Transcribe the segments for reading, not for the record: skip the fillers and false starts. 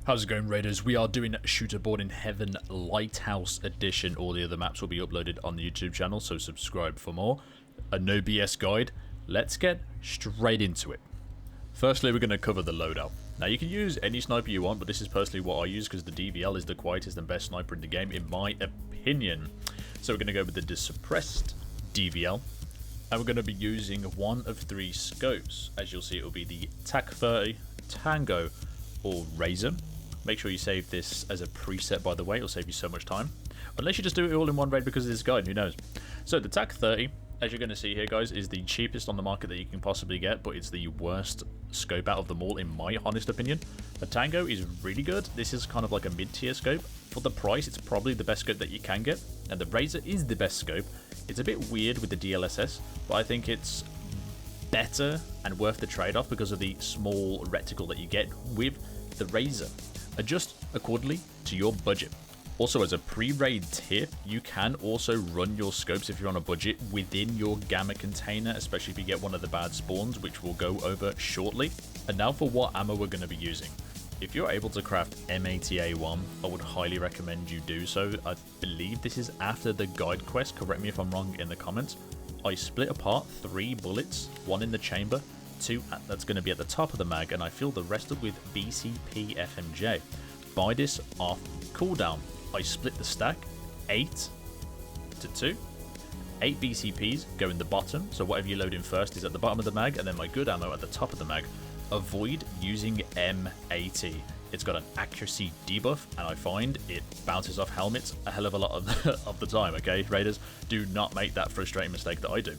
How's it going, Raiders? We are doing Shooter Born in Heaven Lighthouse Edition. All the other maps will be uploaded on the YouTube channel, so subscribe for more. A no BS guide. Let's get straight into it. Firstly, we're going to cover the loadout. Now, you can use any sniper you want, but this is personally what I use because the DVL is the quietest and best sniper in the game, in my opinion. So we're going to go with the suppressed DVL. And we're going to be using one of three scopes. As you'll see, it will be the TAC 30, Tango, or Razor. Make sure you save this as a preset, by the way. It'll save you so much time. Unless you just do it all in one raid because of this guide, who knows. So the TAC 30, as you're going to see here, guys, is the cheapest on the market that you can possibly get, but it's the worst scope out of them all, in my honest opinion. The Tango is really good. This is kind of like a mid-tier scope. For the price, it's probably the best scope that you can get. And the Razor is the best scope. It's a bit weird with the DLSS, but I think it's better and worth the trade-off because of the small reticle that you get with the Razor. Adjust accordingly to your budget. Also, as a pre-raid tip, you can also run your scopes if you're on a budget within your gamma container, especially if you get one of the bad spawns, which we'll go over shortly. And now for what ammo we're going to be using. If you're able to craft M80A1, I would highly recommend you do so. I believe this is after the guide quest, correct me if I'm wrong in the comments. I split apart 3 bullets, 1 in the chamber, 2 that's going to be at the top of the mag, and I fill the rest up with BCP FMJ. Buy this off cooldown. I split the stack 8 to 2. 8 BCPs go in the bottom, so whatever you load in first is at the bottom of the mag, and then my good ammo at the top of the mag. Avoid using M80. It's got an accuracy debuff, and I find it bounces off helmets a hell of a lot of the time, okay? Raiders, do not make that frustrating mistake that I do.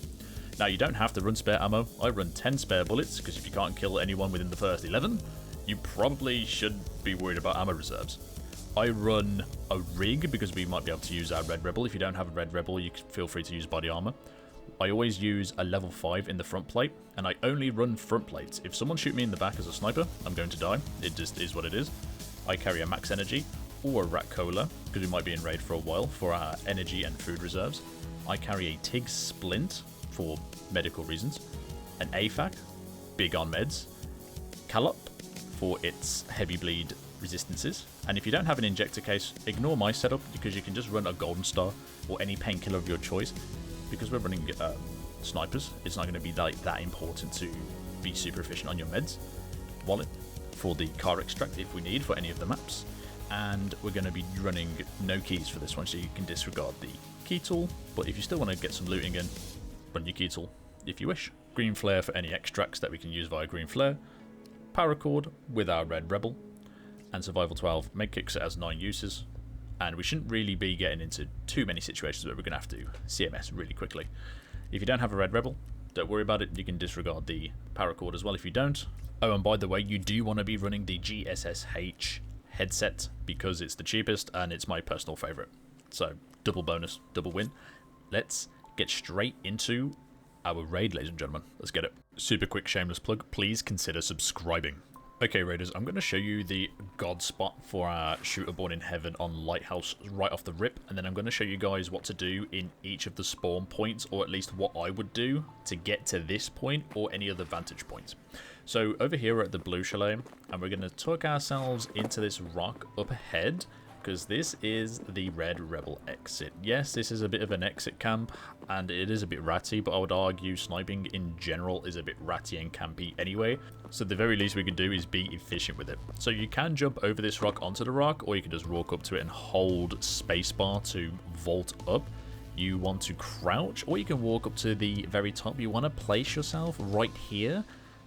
Now, you don't have to run spare ammo. I run 10 spare bullets, because if you can't kill anyone within the first 11, you probably should be worried about ammo reserves. I run a rig, because we might be able to use our Red Rebel. If you don't have a Red Rebel, you can feel free to use body armor. I always use a level 5 in the front plate, and I only run front plates. If someone shoots me in the back as a sniper, I'm going to die. It just is what it is. I carry a max energy, or a rat cola, because we might be in raid for a while, for our energy and food reserves. I carry a TIG splint, for medical reasons, an AFAC, big on meds, Calop, for its heavy bleed resistances, and if you don't have an injector case, ignore my setup because you can just run a Golden Star or any painkiller of your choice. Because we're running snipers, it's not going to be that important to be super efficient on your meds. Wallet for the car extract if we need for any of the maps, and we're going to be running no keys for this one, so you can disregard the key tool, but if you still want to get some looting in, run your key tool if you wish. Green flare for any extracts that we can use via green flare, paracord with our Red Rebel, and survival 12 medkits. It has 9 uses, and we shouldn't really be getting into too many situations where we're going to have to CMS really quickly. If you don't have a Red Rebel, don't worry about it, you can disregard the paracord as well if you don't. Oh, and by the way, you do want to be running the GSSH headset because it's the cheapest and it's my personal favorite. So double bonus, double win. Let's get straight into our raid, ladies and gentlemen. Let's get it. Super quick shameless plug, please consider subscribing. Okay, Raiders, I'm going to show you the god spot for our Shooter Born in Heaven on Lighthouse right off the rip, and then I'm going to show you guys what to do in each of the spawn points, or at least what I would do to get to this point or any other vantage points. So over here we're at the blue chalet, and we're going to tuck ourselves into this rock up ahead, because this is the Red Rebel exit. Yes, this is a bit of an exit camp, and it is a bit ratty, but I would argue sniping in general is a bit ratty and campy anyway. So the very least we can do is be efficient with it. So you can jump over this rock onto the rock, or you can just walk up to it and hold spacebar to vault up. You want to crouch, or you can walk up to the very top. You want to place yourself right here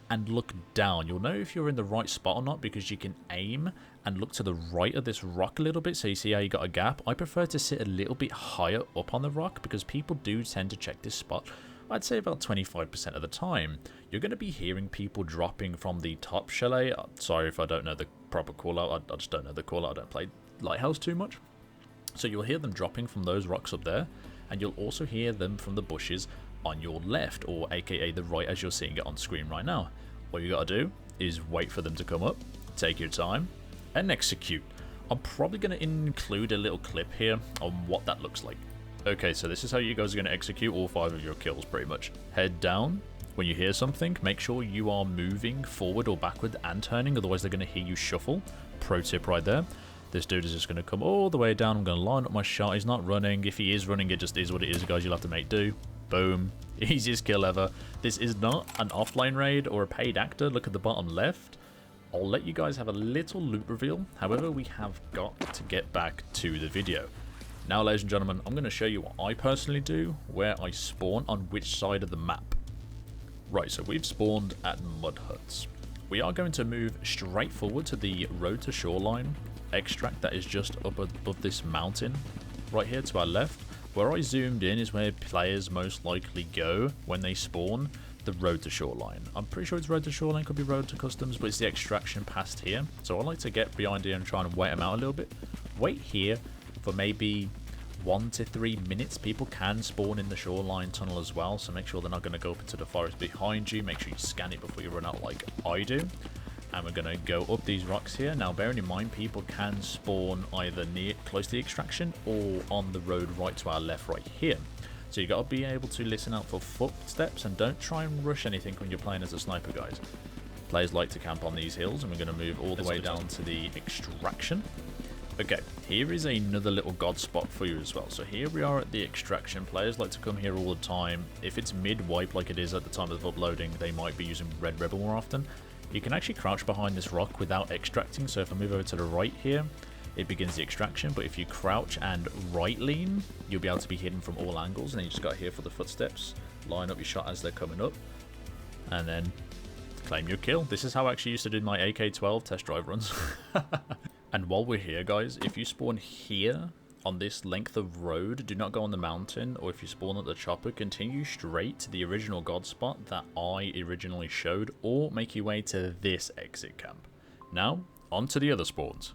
and look down. You'll know if you're in the right spot or not because you can aim and look to the right of this rock a little bit, so you see how you got a gap. I prefer to sit a little bit higher up on the rock because people do tend to check this spot, I'd say about 25% of the time. You're going to be hearing people dropping from the top chalet. Sorry if I don't know the proper call out, I just don't know the call out, I don't play Lighthouse too much. So you'll hear them dropping from those rocks up there, and you'll also hear them from the bushes on your left, or aka the right, as you're seeing it on screen right now. What you gotta do is wait for them to come up, take your time, and execute. I'm probably going to include a little clip here on what that looks like. Okay, so this is how you guys are going to execute all 5 of your kills pretty much. Head down. When you hear something, make sure you are moving forward or backward and turning, otherwise they're going to hear you shuffle. Pro tip right there. This dude is just going to come all the way down. I'm going to line up my shot. He's not running. If he is running, it just is what it is, guys. You'll have to make do. Boom. Easiest kill ever. This is not an offline raid or a paid actor. Look at the bottom left. I'll let you guys have a little loot reveal. However, we have got to get back to the video. Now, ladies and gentlemen, I'm going to show you what I personally do, where I spawn on which side of the map. Right, so we've spawned at mud huts. We are going to move straight forward to the road to Shoreline extract that is just up above this mountain right here to our left. Where I zoomed in is where players most likely go when they spawn the road to Shoreline. I'm pretty sure it's road to Shoreline, could be road to customs, but it's the extraction past here. So I like to get behind here and try and wait them out a little bit. Wait here for maybe 1 to 3 minutes. People can spawn in the Shoreline tunnel as well, so make sure they're not going to go up into the forest behind you. Make sure you scan it before you run out like I do. And we're going to go up these rocks here. Now, bearing in mind, people can spawn either near, close to the extraction, or on the road right to our left right here. So you got to be able to listen out for footsteps, and don't try and rush anything when you're playing as a sniper, guys. Players like to camp on these hills, and we're going to move all the way down to the extraction. Okay, here is another little god spot for you as well. So here we are at the extraction. Players like to come here all the time. If it's mid-wipe like it is at the time of uploading, they might be using Red Rebel more often. You can actually crouch behind this rock without extracting. So if I move over to the right here, it begins the extraction. But if you crouch and right lean, you'll be able to be hidden from all angles. And then you just got to hear for the footsteps. Line up your shot as they're coming up. And then claim your kill. This is how I actually used to do my AK-12 test drive runs. And while we're here, guys, if you spawn here on this length of road, do not go on the mountain, or if you spawn at the chopper, continue straight to the original god spot that I originally showed, or make your way to this exit camp. Now, on to the other spawns.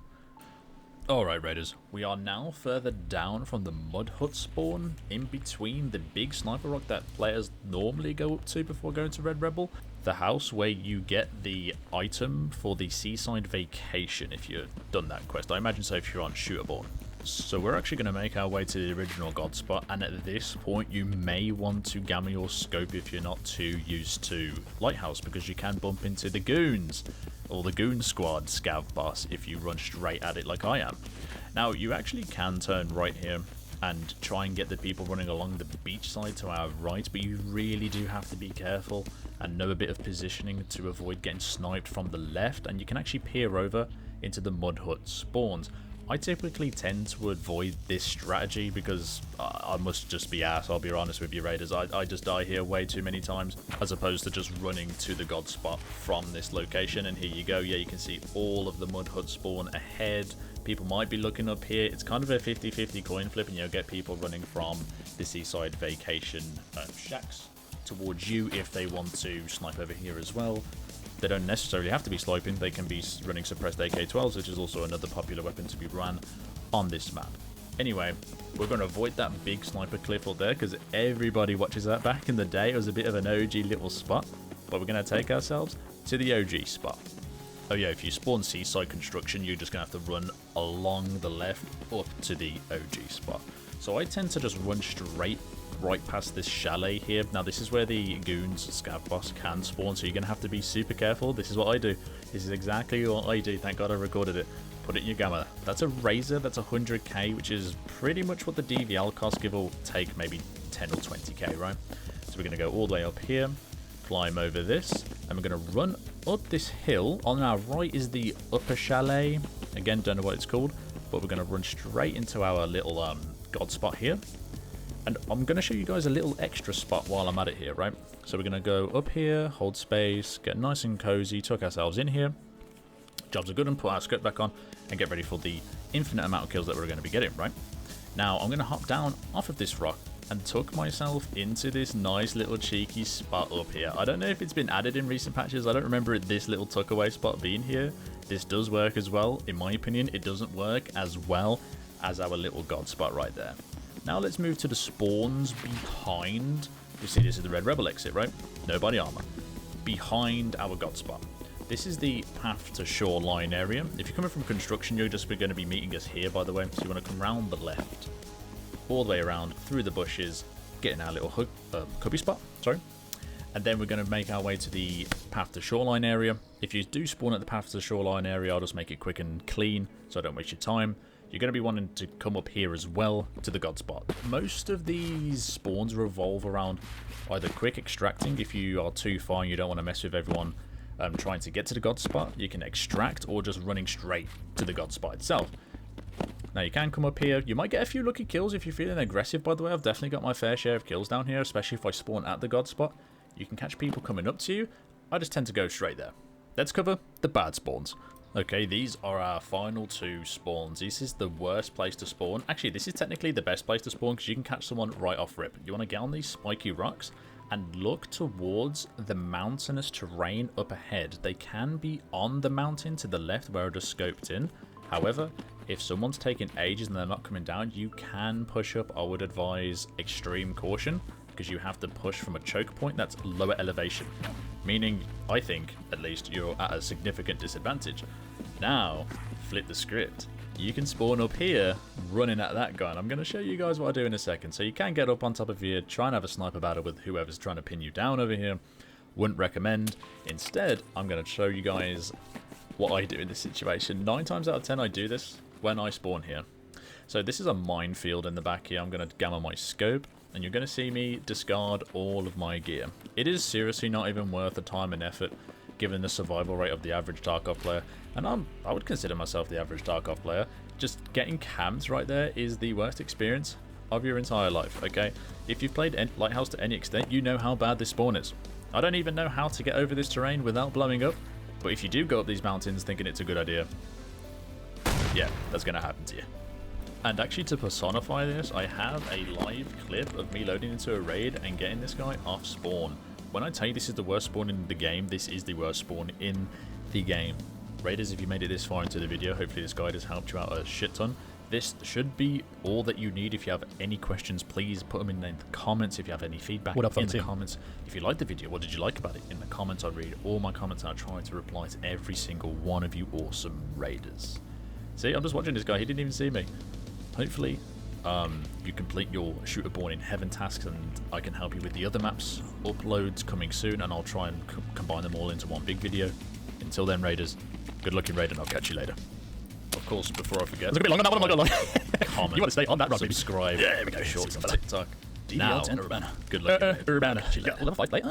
Alright, raiders, we are now further down from the mud hut spawn, in between the big sniper rock that players normally go up to before going to Red Rebel, the house where you get the item for the seaside vacation if you've done that quest. I imagine so if you're on Shooterborn. So we're actually going to make our way to the original god spot, and at this point you may want to gamma your scope if you're not too used to Lighthouse, because you can bump into the goons, or the goon squad scav boss if you run straight at it like I am. Now you actually can turn right here and try and get the people running along the beach side to our right, but you really do have to be careful and know a bit of positioning to avoid getting sniped from the left, and you can actually peer over into the mud hut spawns. I typically tend to avoid this strategy because I must just be ass, I'll be honest with you, raiders. I just die here way too many times, as opposed to just running to the god spot from this location. And here you go, yeah, you can see all of the mud hut spawn ahead. People might be looking up here. It's kind of a 50-50 coin flip, and you'll get people running from the seaside vacation shacks towards you if they want to snipe over here as well. They don't necessarily have to be sniping, they can be running suppressed AK-12s, which is also another popular weapon to be run on this map. Anyway, we're going to avoid that big sniper cliff up there because everybody watches that. Back in the day, it was a bit of an OG little spot, but we're going to take ourselves to the OG spot. Oh yeah, if you spawn seaside construction, you're just going to have to run along the left up to the OG spot. So I tend to just run straight right past this chalet here. Now this is where the goons scav boss can spawn, so you're gonna have to be super careful. This is what I do. This is exactly what I do. Thank God I recorded it. Put it in your gamma. That's a razor. That's 100k, which is pretty much what the DVL costs, give or take maybe 10 or 20k, right? So we're gonna go all the way up here, climb over this, and we're gonna run up this hill. On our right is the upper chalet. Again, don't know what it's called, but we're gonna run straight into our little god spot here. And I'm going to show you guys a little extra spot while I'm at it here, right? So we're going to go up here, hold space, get nice and cozy, tuck ourselves in here. Jobs are good, and put our scope back on and get ready for the infinite amount of kills that we're going to be getting, right? Now I'm going to hop down off of this rock and tuck myself into this nice little cheeky spot up here. I don't know if it's been added in recent patches. I don't remember this little tuck away spot being here. This does work as well. In my opinion, it doesn't work as well as our little god spot right there. Now let's move to the spawns behind. You see, this is the Red Rebel exit, right? No body armor. Behind our god spot. This is the path to Shoreline area. If you're coming from construction, you're just going to be meeting us here, by the way. So you want to come round the left, all the way around through the bushes, get in our little cubby spot. Sorry. And then we're going to make our way to the path to Shoreline area. If you do spawn at the path to the Shoreline area, I'll just make it quick and clean so I don't waste your time. You're going to be wanting to come up here as well to the God spot. Most of these spawns revolve around either quick extracting. If you are too far and you don't want to mess with everyone trying to get to the God spot, you can extract, or just running straight to the God spot itself. Now you can come up here. You might get a few lucky kills if you're feeling aggressive, by the way. I've definitely got my fair share of kills down here, especially if I spawn at the God spot. You can catch people coming up to you. I just tend to go straight there. Let's cover the bad spawns. Okay, these are our final 2 spawns. This is the worst place to spawn. Actually, this is technically the best place to spawn because you can catch someone right off rip. You want to get on these spiky rocks and look towards the mountainous terrain up ahead. They can be on the mountain to the left where I just scoped in. However, if someone's taking ages and they're not coming down, you can push up. I would advise extreme caution because you have to push from a choke point that's lower elevation. Meaning, I think, at least, you're at a significant disadvantage. Now, flip the script. You can spawn up here running at that guy. And I'm going to show you guys what I do in a second. So you can get up on top of here, try and have a sniper battle with whoever's trying to pin you down over here. Wouldn't recommend. Instead, I'm going to show you guys what I do in this situation. 9 times out of 10 I do this when I spawn here. So this is a minefield in the back here. I'm going to gamma my scope. And you're going to see me discard all of my gear. It is seriously not even worth the time and effort given the survival rate of the average Tarkov player. And I would consider myself the average Tarkov player. Just getting camped right there is the worst experience of your entire life, okay? If you've played Lighthouse to any extent, you know how bad this spawn is. I don't even know how to get over this terrain without blowing up. But if you do go up these mountains thinking it's a good idea, yeah, that's going to happen to you. And actually, to personify this, I have a live clip of me loading into a raid and getting this guy off spawn. When I tell you this is the worst spawn in the game, this is the worst spawn in the game. Raiders, if you made it this far into the video, hopefully this guide has helped you out a shit ton. This should be all that you need. If you have any questions, please put them in the comments. If you have any feedback in the comments. If you liked the video, what did you like about it? In the comments, I read all my comments and I try to reply to every single one of you awesome raiders. See, I'm just watching this guy. He didn't even see me. Hopefully, you complete your Shooter Born in Heaven tasks and I can help you with the other maps. Uploads coming soon and I'll try and combine them all into one big video. Until then, raiders, good luck in raid and I'll catch you later. Of course, before I forget, it's a bit long on that one, I'm not gonna lie. Comment, you want to stay on that, subscribe, yeah, there we go. shorts on TikTok. Now, Good luck. Urbana. Level 5 play.